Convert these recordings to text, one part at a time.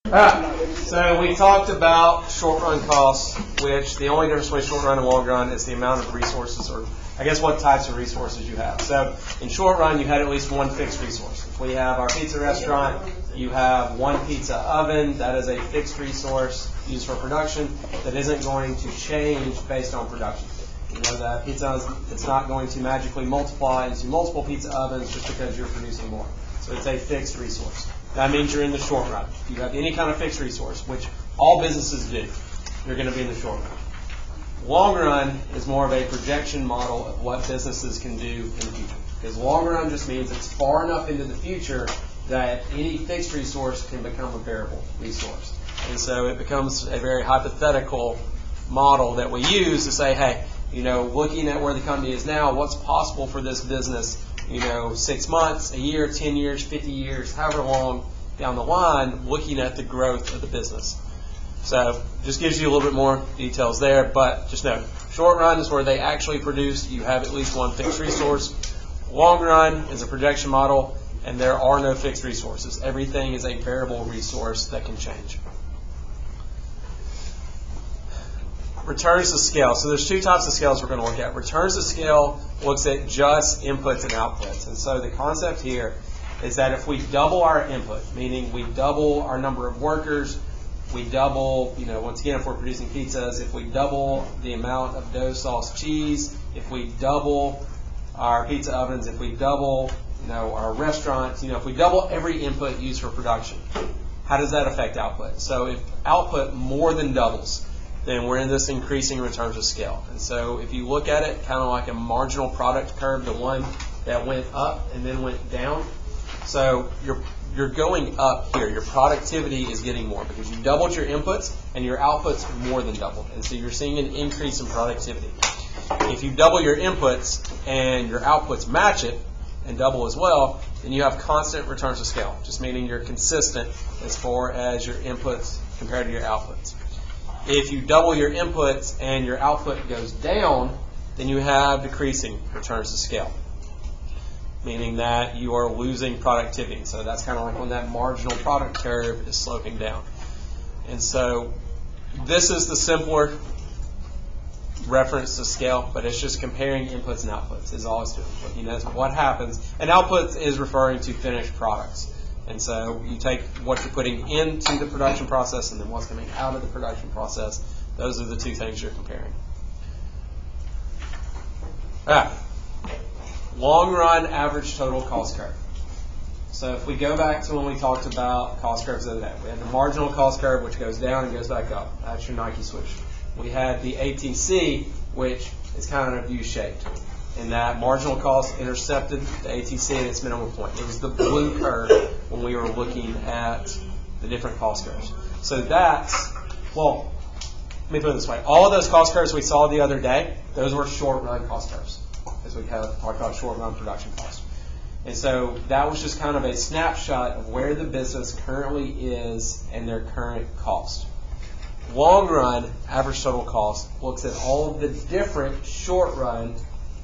So we talked about short run costs, which the only difference between short run and long run is the amount of resources, or I guess what types of resources you have. So in short run, you had at least one fixed resource. If we have our pizza restaurant, you have one pizza oven. That is a fixed resource used for production that isn't going to change based on production. You know that pizza, it's not going to magically multiply into multiple pizza ovens just because you're producing more. So it's a fixed resource. That means you're in the short run. If you have any kind of fixed resource, which all businesses do, you're going to be in the short run. Long run is more of a projection model of what businesses can do in the future. Because long run just means it's far enough into the future that any fixed resource can become a variable resource. And so it becomes a very hypothetical model that we use to say, hey, looking at where the company is now, what's possible for this business 6 months, a year, 10 years, 50 years, however long down the line, looking at the growth of the business. So just gives you a little bit more details there, but just know, short run is where they actually produce. You have at least one fixed resource. Long run is a projection model, and there are no fixed resources. Everything is a variable resource that can change. Returns to scale. So there's two types of scales we're going to look at. Returns to scale looks at just inputs and outputs. And so the concept here is that if we double our input, meaning we double our number of workers, we double, once again, if we're producing pizzas, if we double the amount of dough, sauce, cheese, if we double our pizza ovens, if we double, our restaurants, if we double every input used for production, how does that affect output? So if output more than doubles, then we're in this increasing returns to scale. And so if you look at it kind of like a marginal product curve, the one that went up and then went down. So you're going up here. Your productivity is getting more because you doubled your inputs and your outputs more than doubled. And so you're seeing an increase in productivity. If you double your inputs and your outputs match it and double as well, then you have constant returns to scale, just meaning you're consistent as far as your inputs compared to your outputs. If you double your inputs and your output goes down, then you have decreasing returns to scale, meaning that you are losing productivity. So that's kind of like when that marginal product curve is sloping down. And so this is the simpler reference to scale, but it's just comparing inputs and outputs is all it's doing. Looking at what happens. And output is referring to finished products. And so you take what you're putting into the production process and then what's coming out of the production process. Those are the two things you're comparing. All right. Long run average total cost curve. So if we go back to when we talked about cost curves the other day, we had the marginal cost curve, which goes down and goes back up. That's your Nike switch. We had the ATC, which is kind of U-shaped. And that marginal cost intercepted the ATC at its minimum point. It was the blue curve when we were looking at the different cost curves. So that's, well, let me put it this way. All of those cost curves we saw the other day, those were short-run cost curves, as we have talked about short-run production costs. And so that was just kind of a snapshot of where the business currently is and their current cost. Long-run average total cost looks at all of the different short-run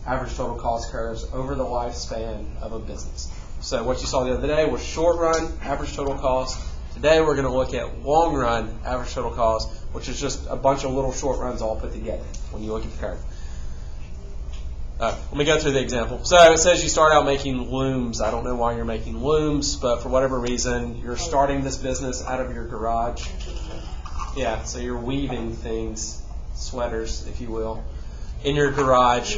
average total cost curves over the lifespan of a business. So what you saw the other day was short-run average total cost. Today we're going to look at long-run average total cost, which is just a bunch of little short runs all put together when you look at the curve. Let me go through the example. So it says you start out making looms. I don't know why you're making looms, but for whatever reason, you're starting this business out of your garage. Yeah, so you're weaving things, sweaters, if you will, in your garage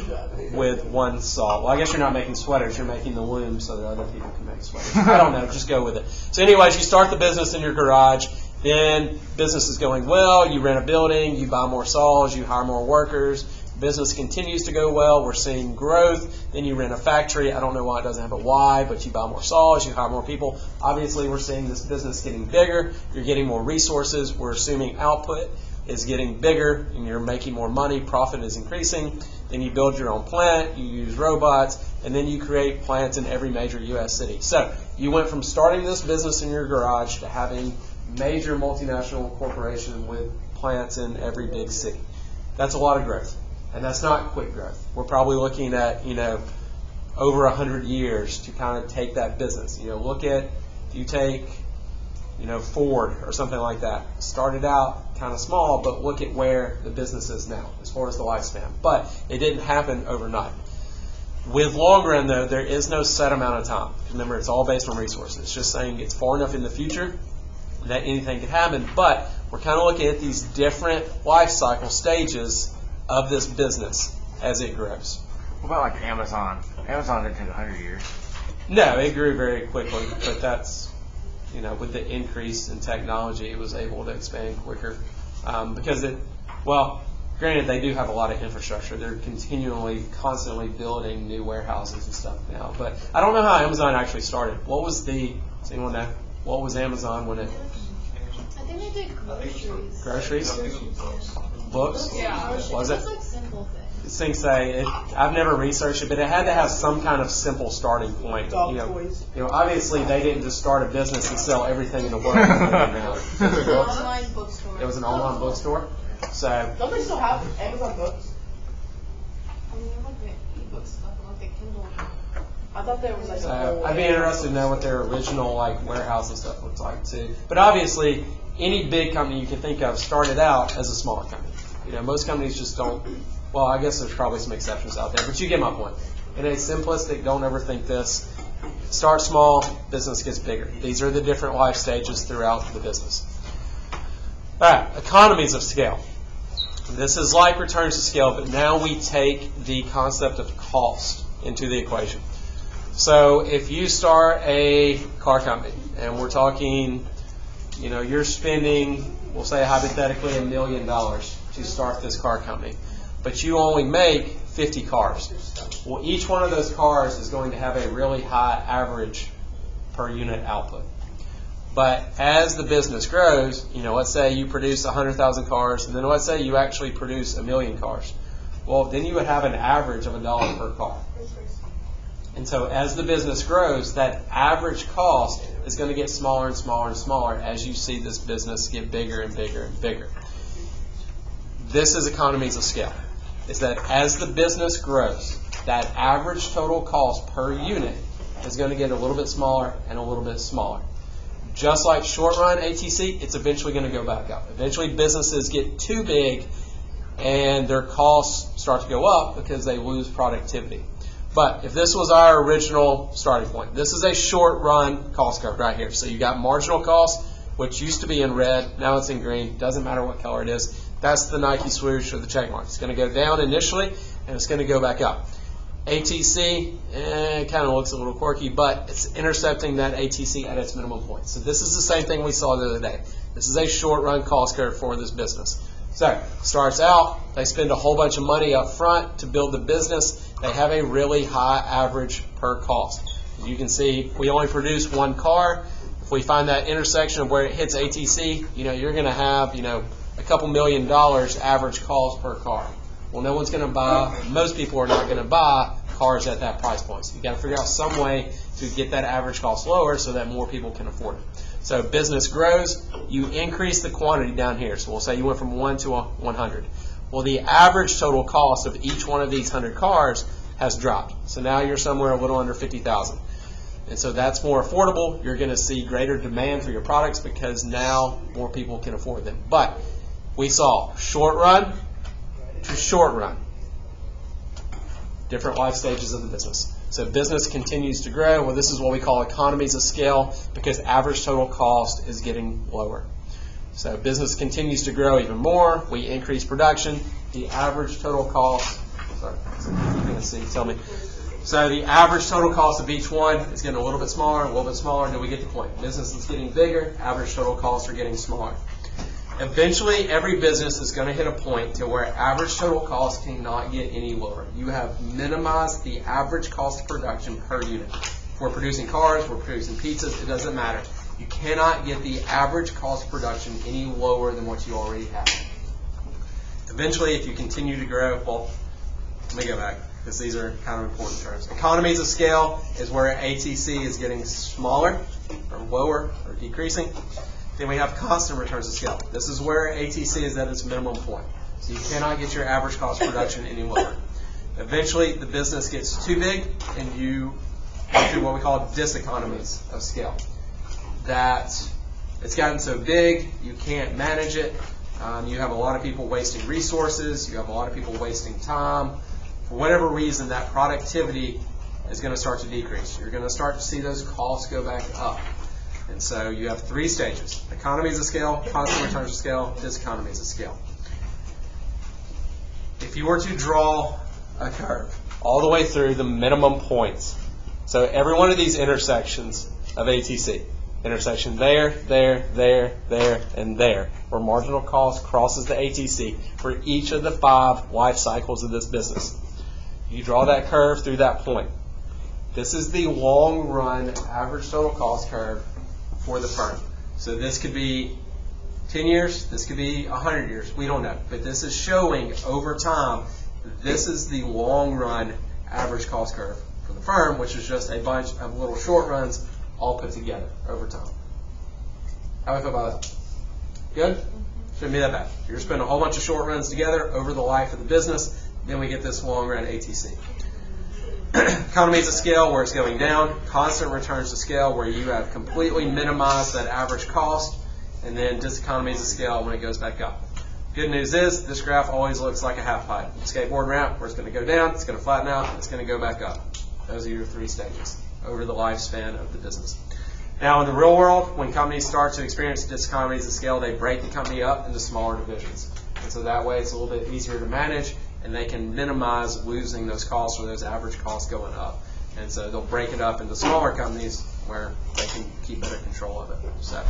with one saw. Well, I guess you're not making sweaters. You're making the loom so that other people can make sweaters. I don't know. Just go with it. So anyways, you start the business in your garage. Then business is going well. You rent a building. You buy more saws. You hire more workers. Business continues to go well. We're seeing growth. Then you rent a factory. I don't know why it doesn't have a Y, but you buy more saws. You hire more people. Obviously, we're seeing this business getting bigger. You're getting more resources. We're assuming output is getting bigger and you're making more money. Profit is increasing. Then you build your own plant. You use robots. And then you create plants in every major U.S. city. So you went from starting this business in your garage to having major multinational corporation with plants in every big city. That's a lot of growth. And that's not quick growth. We're probably looking at, over 100 years to kind of take that business. Look at, if you take Ford or something like that. Started out kind of small, but look at where the business is now as far as the lifespan. But it didn't happen overnight. With long run, though, there is no set amount of time. Remember, it's all based on resources. It's just saying it's far enough in the future that anything could happen. But we're kind of looking at these different life cycle stages of this business as it grows. What about like Amazon? Amazon didn't take 100 years. No, it grew very quickly, but that's, with the increase in technology, it was able to expand quicker because granted, they do have a lot of infrastructure. They're constantly building new warehouses and stuff now. But I don't know how Amazon actually started. Does anyone know? What was Amazon when it? I think they did groceries. Groceries? Books? Yeah. Was it? Like simple things. Things say I've never researched it, but it had to have some kind of simple starting point. Toys. Obviously they didn't just start a business and sell everything in the world. Online bookstore. It was an online bookstore. So Don't they still have Amazon books? I mean, they're like the ebook stuff, like the Kindle. I thought there was like a whole I'd be interested to know what their original warehouse and stuff looked like too. But obviously, any big company you can think of started out as a smaller company. Most companies just don't. Well, I guess there's probably some exceptions out there, but you get my point. In a simplistic, don't overthink this. Start small, business gets bigger. These are the different life stages throughout the business. All right, economies of scale. This is like returns to scale, but now we take the concept of cost into the equation. So if you start a car company, and we're talking, you're spending, we'll say hypothetically $1 million to start this car company, but you only make 50 cars. Well, each one of those cars is going to have a really high average per unit output. But as the business grows, let's say you produce 100,000 cars, and then let's say you actually produce 1 million cars. Well, then you would have an average of $1 per car. And so as the business grows, that average cost is going to get smaller and smaller and smaller as you see this business get bigger and bigger and bigger. This is economies of scale. Is that as the business grows, that average total cost per unit is going to get a little bit smaller and a little bit smaller. Just like short run ATC, it's eventually going to go back up. Eventually businesses get too big and their costs start to go up because they lose productivity. But if this was our original starting point, this is a short run cost curve right here. So you got marginal cost, which used to be in red, now it's in green. Doesn't matter what color it is. That's the Nike swoosh or the check mark. It's going to go down initially and it's going to go back up. ATC, it kind of looks a little quirky, but it's intercepting that ATC at its minimum point. So this is the same thing we saw the other day. This is a short run cost curve for this business. So starts out, they spend a whole bunch of money up front to build the business. They have a really high average per cost. As you can see, we only produce one car. If we find that intersection of where it hits ATC, you're going to have, a couple $1 million average cost per car. Well, no one's going to buy, most people are not going to buy cars at that price point. So you've got to figure out some way to get that average cost lower so that more people can afford it. So business grows, you increase the quantity down here. So we'll say you went from 1 to 100. Well, the average total cost of each one of these 100 cars has dropped. So now you're somewhere a little under $50,000. And so that's more affordable. You're going to see greater demand for your products because now more people can afford them. But we saw short run to short run. Different life stages of the business. So business continues to grow. Well, this is what we call economies of scale because average total cost is getting lower. So business continues to grow even more. We increase production. The average total cost, sorry, you're going to see, tell me. So the average total cost of each one is getting a little bit smaller, until we get the point. Business is getting bigger. Average total costs are getting smaller. Eventually, every business is going to hit a point to where average total cost cannot get any lower. You have minimized the average cost of production per unit. If we're producing cars, we're producing pizzas, it doesn't matter. You cannot get the average cost of production any lower than what you already have. Eventually, if you continue to grow, well, let me go back because these are kind of important terms. Economies of scale is where ATC is getting smaller or lower or decreasing. Then we have constant returns to scale. This is where ATC is at its minimum point. So you cannot get your average cost of production any lower. Eventually, the business gets too big, and you go through what we call diseconomies of scale. That it's gotten so big, you can't manage it. You have a lot of people wasting resources. You have a lot of people wasting time. For whatever reason, that productivity is going to start to decrease. You're going to start to see those costs go back up. And so you have 3 stages: economies of scale, constant returns of scale, diseconomies of scale. If you were to draw a curve all the way through the minimum points, so every one of these intersections of ATC, intersection there, and there, where marginal cost crosses the ATC for each of the 5 life cycles of this business. You draw that curve through that point. This is the long run average total cost curve for the firm. So this could be 10 years, this could be 100 years, we don't know. But this is showing over time, this is the long run average cost curve for the firm, which is just a bunch of little short runs all put together over time. How do I feel about that? Good? Shouldn't be that bad. You're spending a whole bunch of short runs together over the life of the business, then we get this long run ATC. Economies of scale, where it's going down. Constant returns to scale, where you have completely minimized that average cost. And then diseconomies of scale when it goes back up. Good news is, this graph always looks like a half pipe. Skateboard ramp, where it's going to go down, it's going to flatten out, and it's going to go back up. Those are your 3 stages over the lifespan of the business. Now, in the real world, when companies start to experience diseconomies of scale, they break the company up into smaller divisions. And so that way it's a little bit easier to manage, and they can minimize losing those costs or those average costs going up. And so they'll break it up into smaller companies where they can keep better control of it. So,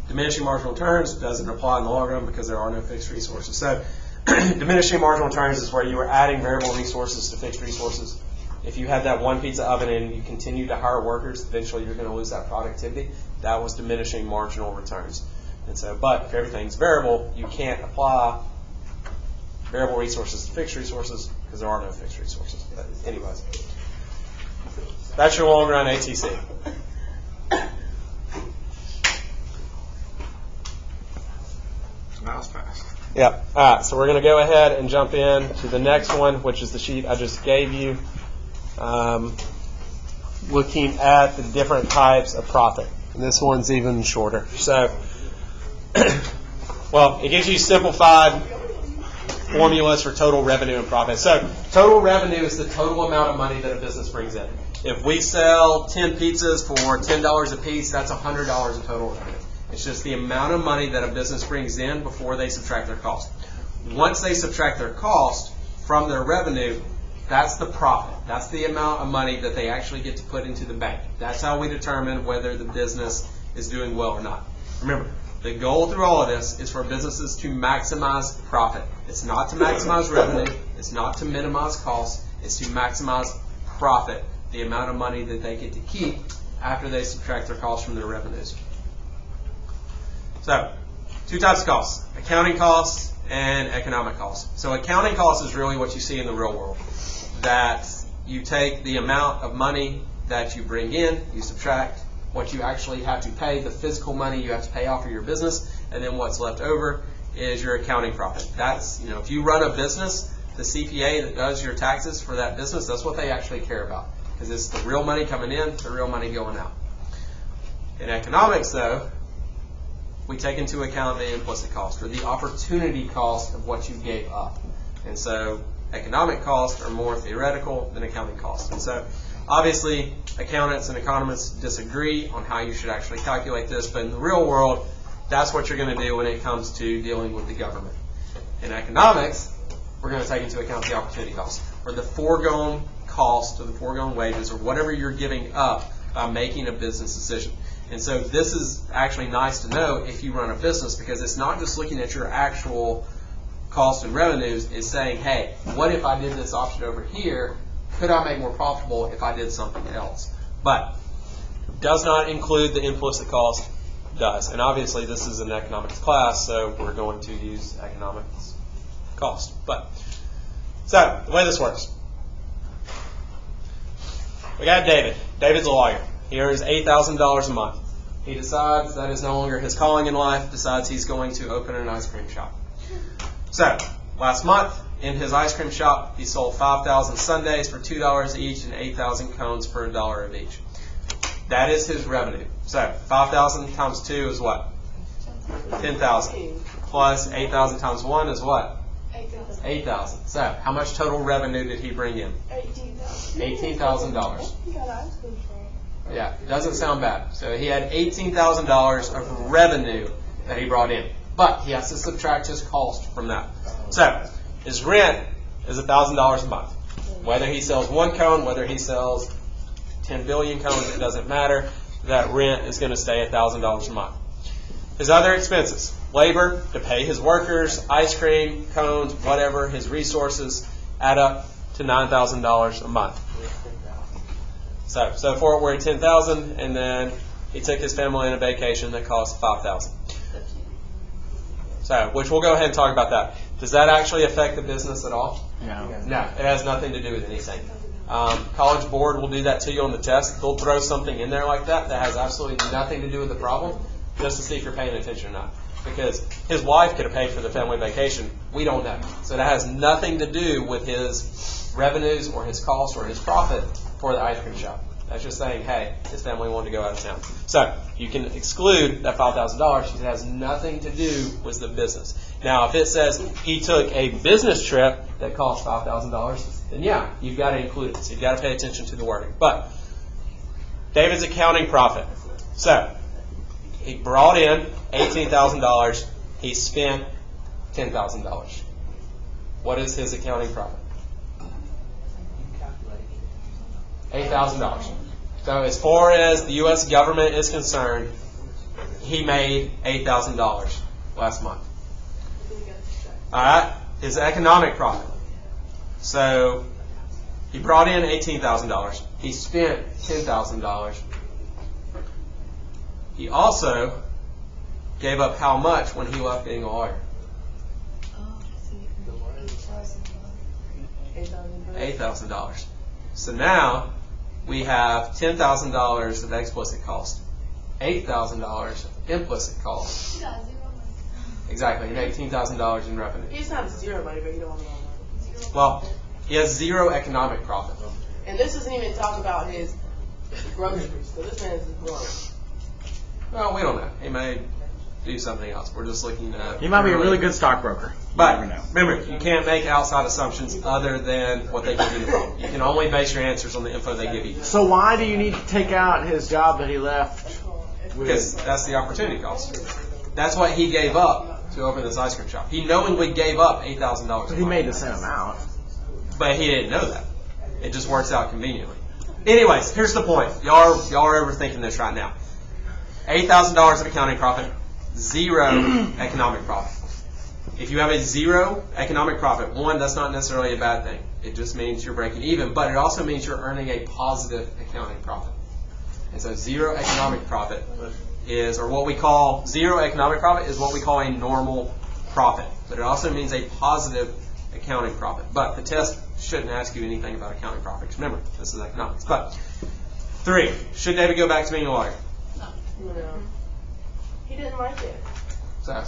diminishing marginal returns doesn't apply in the long run because there are no fixed resources. So diminishing marginal returns is where you are adding variable resources to fixed resources. If you have that one pizza oven and you continue to hire workers, eventually you're going to lose that productivity. That was diminishing marginal returns. And so, but if everything's variable, you can't apply variable resources to fixed resources because there are no fixed resources. But anyways, that's your long run ATC. Mouse pass. Yeah. All right. So we're going to go ahead and jump in to the next one, which is the sheet I just gave you, looking at the different types of profit. And this one's even shorter. So, well, it gives you simplified formulas for total revenue and profit. So, total revenue is the total amount of money that a business brings in. If we sell 10 pizzas for $10 a piece, that's $100 of total revenue. It's just the amount of money that a business brings in before they subtract their cost. Once they subtract their cost from their revenue, that's the profit. That's the amount of money that they actually get to put into the bank. That's how we determine whether the business is doing well or not. Remember, the goal through all of this is for businesses to maximize profit. It's not to maximize revenue. It's not to minimize costs. It's to maximize profit, the amount of money that they get to keep after they subtract their costs from their revenues. So, 2 types of costs: accounting costs and economic costs. So accounting costs is really what you see in the real world. That you take the amount of money that you bring in, you subtract what you actually have to pay, the physical money you have to pay off for your business, and then what's left over is your accounting profit. That's, if you run a business, the CPA that does your taxes for that business, that's what they actually care about. Because it's the real money coming in, the real money going out. In economics, though, we take into account the implicit cost, or the opportunity cost of what you gave up. And so economic costs are more theoretical than accounting costs. And so obviously accountants and economists disagree on how you should actually calculate this, but in the real world, that's what you're going to do when it comes to dealing with the government. In economics, we're going to take into account the opportunity cost, or the foregone cost, or the foregone wages, or whatever you're giving up by making a business decision. And so this is actually nice to know if you run a business, because it's not just looking at your actual costs and revenues. It's saying, hey, what if I did this option over here? Could I make more profitable if I did something else? But does not include the implicit cost. Does. And obviously this is an economics class, so we're going to use economics cost. But so the way this works, we got David. David's a lawyer. He earns $8,000 a month. He decides that is no longer his calling in life, decides he's going to open an ice cream shop. So, last month, in his ice cream shop, he sold 5,000 sundaes for $2 each and 8,000 cones for $1 of each. That is his revenue. So 5,000 times 2 is what? 10,000. Plus 8,000 times 1 is what? 8,000. So how much total revenue did he bring in? $18,000. He got ice cream from. Yeah, doesn't sound bad. So he had $18,000 of revenue that he brought in. But he has to subtract his cost from that. So his rent is $1,000 a month. Whether he sells one cone, whether he sells 10 billion cones, it doesn't matter. That rent is going to stay $1,000 a month. His other expenses, labor to pay his workers, ice cream, cones, whatever, his resources add up to $9,000 a month. So far we're at $10,000, and then he took his family on a vacation that cost $5,000. So, which we'll go ahead and talk about that. Does that actually affect the business at all? No. No, it has nothing to do with anything. College Board will do that to you on the test. They'll throw something in there like that has absolutely nothing to do with the problem, just to see if you're paying attention or not. Because his wife could have paid for the family vacation. We don't know. So that has nothing to do with his revenues or his cost or his profit for the ice cream shop. That's just saying, hey, his family wanted to go out of town. So you can exclude that $5,000 because it has nothing to do with the business. Now, if it says he took a business trip that cost $5,000, then yeah, you've got to include it. So you've got to pay attention to the wording. But David's accounting profit. So he brought in $18,000. He spent $10,000. What is his accounting profit? $8,000. So as far as the U.S. government is concerned, he made $8,000 last month. All right, his economic profit. So he brought in $18,000. He spent $10,000. He also gave up how much when he left being a lawyer? $8,000. So now we have $10,000 of explicit cost, $8,000 of implicit cost. Exactly, and $18,000 in revenue. He just has zero money, but he don't want money. Well, he has zero economic profit. And this doesn't even talk about his groceries. So this man is broke. Well, we don't know. He may do something else. We're just looking at... He might be a really good stockbroker. But You never know. remember, you can't make outside assumptions other than what they give you in the phone. You can only base your answers on the info they give you. So why do you need to take out his job that he left? Because that's the opportunity cost. That's what he gave up to open this ice cream shop. He knowingly gave up $8,000. He made the same amount. But he didn't know that. It just works out conveniently. Anyways, here's the point. Y'all are overthinking this right now. $8,000 of accounting profit, zero economic profit. If you have a zero economic profit, one, that's not necessarily a bad thing. It just means you're breaking even, but it also means you're earning a positive accounting profit. And so zero economic profit is, or what we call, zero economic profit is what we call a normal profit. But it also means a positive accounting profit. But the test shouldn't ask you anything about accounting profits. Remember, this is economics. But 3, should David go back to being a lawyer? No. He didn't like it. So,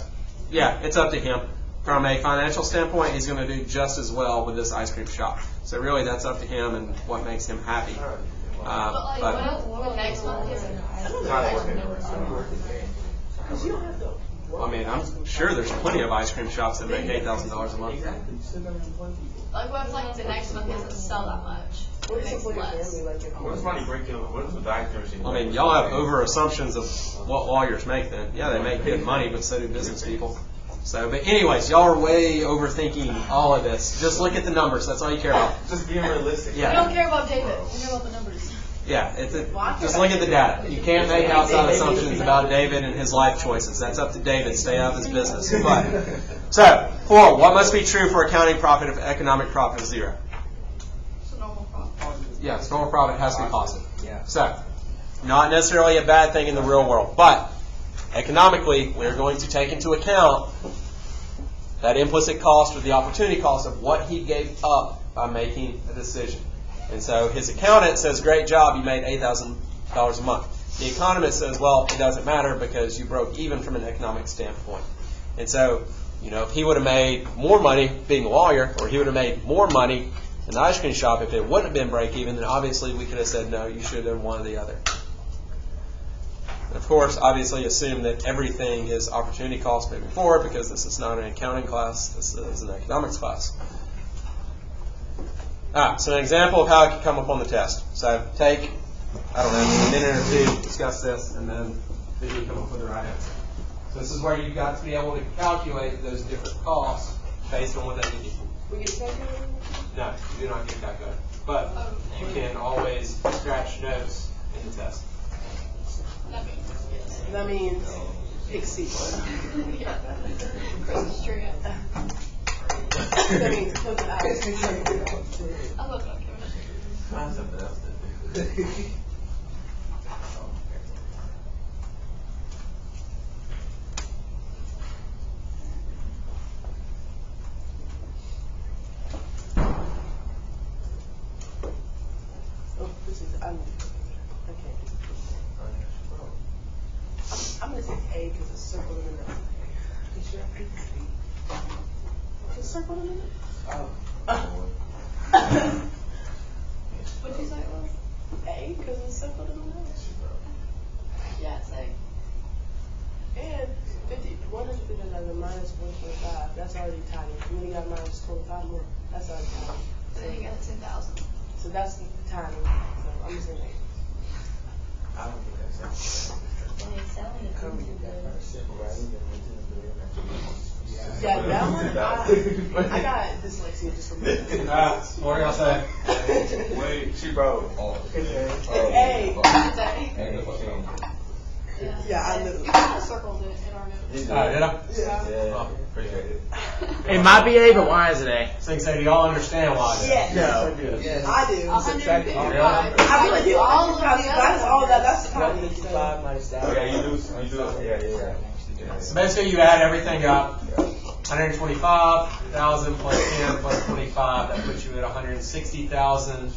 yeah, it's up to him. From a financial standpoint, he's going to do just as well with this ice cream shop. So really, that's up to him and what makes him happy. What next month is it? Because you don't have to. I mean, I'm sure there's plenty of ice cream shops that make $8,000 a month. Like, what if like the next month doesn't sell that much? What It is makes the less. family like? What does money break even? What is the doctor? I mean, y'all have over assumptions of what lawyers make then. Yeah, they make good money, but so do business people. So, but anyways, y'all are way overthinking all of this. Just look at the numbers. That's all you care about. Just being realistic. We Yeah. don't care about David. We care about the numbers. Yeah, just look at the data. You can't make outside assumptions about David and his life choices. That's up to David. Stay out of his business. But, so, 4, what must be true for accounting profit if economic profit is 0? It's a normal profit. Yes, normal profit has to be positive. So, not necessarily a bad thing in the real world, but economically, we're going to take into account that implicit cost or the opportunity cost of what he gave up by making a decision. And so his accountant says, great job, you made $8,000 a month. The economist says, well, it doesn't matter because you broke even from an economic standpoint. And so, if he would have made more money being a lawyer, or he would have made more money in the ice cream shop, if it wouldn't have been break even, then obviously we could have said, no, you should have done one or the other. And of course, obviously assume that everything is opportunity cost moving forward because this is not an accounting class, this is an economics class. So an example of how it could come up on the test. So take, I don't know, a minute or two to discuss this, and then you come up with the right answer. So this is where you've got to be able to calculate those different costs based on what they give you. We get a calculator? No, you do not get calculated. But you can always scratch notes in the test. That means pick C. Christmas tree. That means close it out. I love that. Find something else to do. Oh, this is, I can't do this. I'm going to say A because it's circled in the middle. You sure I picked C? It's circled in the middle? What'd you say it was? A because it's circled in the middle. Yeah, it's A. And 150,000 minus 125, that's already tiny. And then you got minus 25 more, that's already tiny. Then you got 10,000. So that's tiny. So I'm just saying A. I don't think that's it. Yeah, that one, I got dyslexia just from that. What do y'all say? Wait, she wrote. A. It's A. Yeah. Yeah, I knew. You kind of circled it in our notes. Did I? Yeah. Yeah, appreciate it. It might be A, but why is it A? So do y'all understand why? Yes. No. I do. 155. I really do. All of the That's all that, that's tiny. 155 minus that. Oh, yeah, you do, yeah. So basically you add everything up, 125,000 plus 10 plus 25, that puts you at 160,000.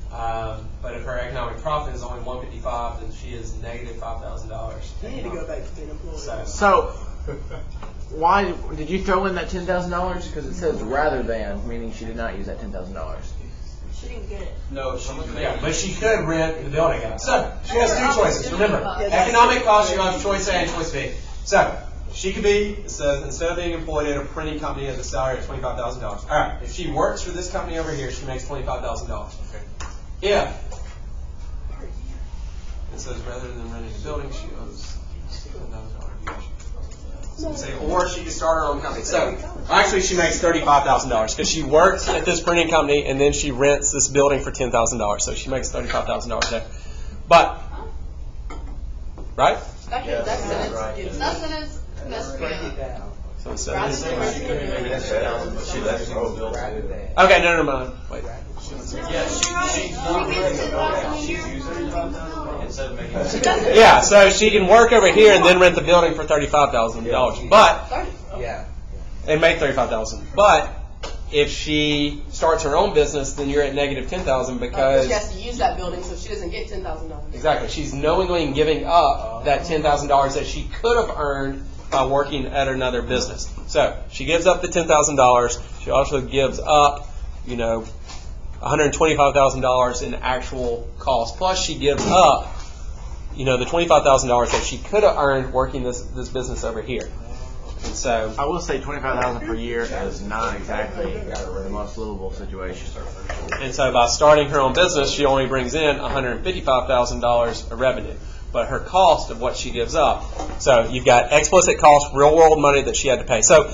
But if her economic profit is only 155, then she is negative $5,000. You need to go back to being employed. So, why did you throw in that $10,000? Because it says rather than, meaning she did not use that $10,000. She didn't get it. No, Yeah, but she could rent the building out. So she has two choices. Remember, economic cost, you have choice A and choice B. So she could be, it says, instead of being employed at a printing company at the salary of $25,000. All right, if she works for this company over here, she makes $25,000. Okay. Yeah. It says rather than renting a building, she owes $10,000. Say, or she could start her own company. So actually, she makes $35,000 because she works at this printing company and then she rents this building for $10,000. So she makes $35,000 there. But right? That sentence messed me up. So instead Rather of than renting a building. That's better. She left her own building. okay, no, mind. Wait. Instead of making. Yeah, so she can work over here and then rent the building for $35,000. But Yeah. and make $35,000. But if she starts her own business, then you're at negative $10,000 because She has to use that building, so she doesn't get $10,000. exactly she's knowingly giving up that $10,000 that she could have earned by working at another business. So she gives up the $10,000. She also gives up, $125,000 in actual cost. Plus, she gives up, the $25,000 that she could have earned working this business over here. And so, I will say $25,000 per year is not exactly the most livable situation. and so by starting her own business, she only brings in $155,000 of revenue. But her cost of what she gives up. So you've got explicit cost, real world money that she had to pay. So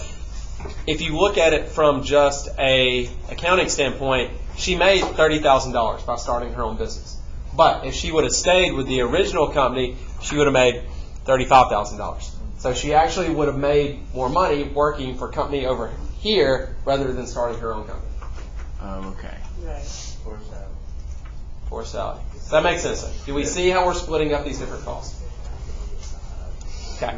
if you look at it from just a accounting standpoint, she made $30,000 by starting her own business. But if she would have stayed with the original company, she would have made $35,000. So she actually would have made more money working for a company over here rather than starting her own company. Oh, okay. Right. For salary. Does that make sense? Do we see how we're splitting up these different costs? Okay.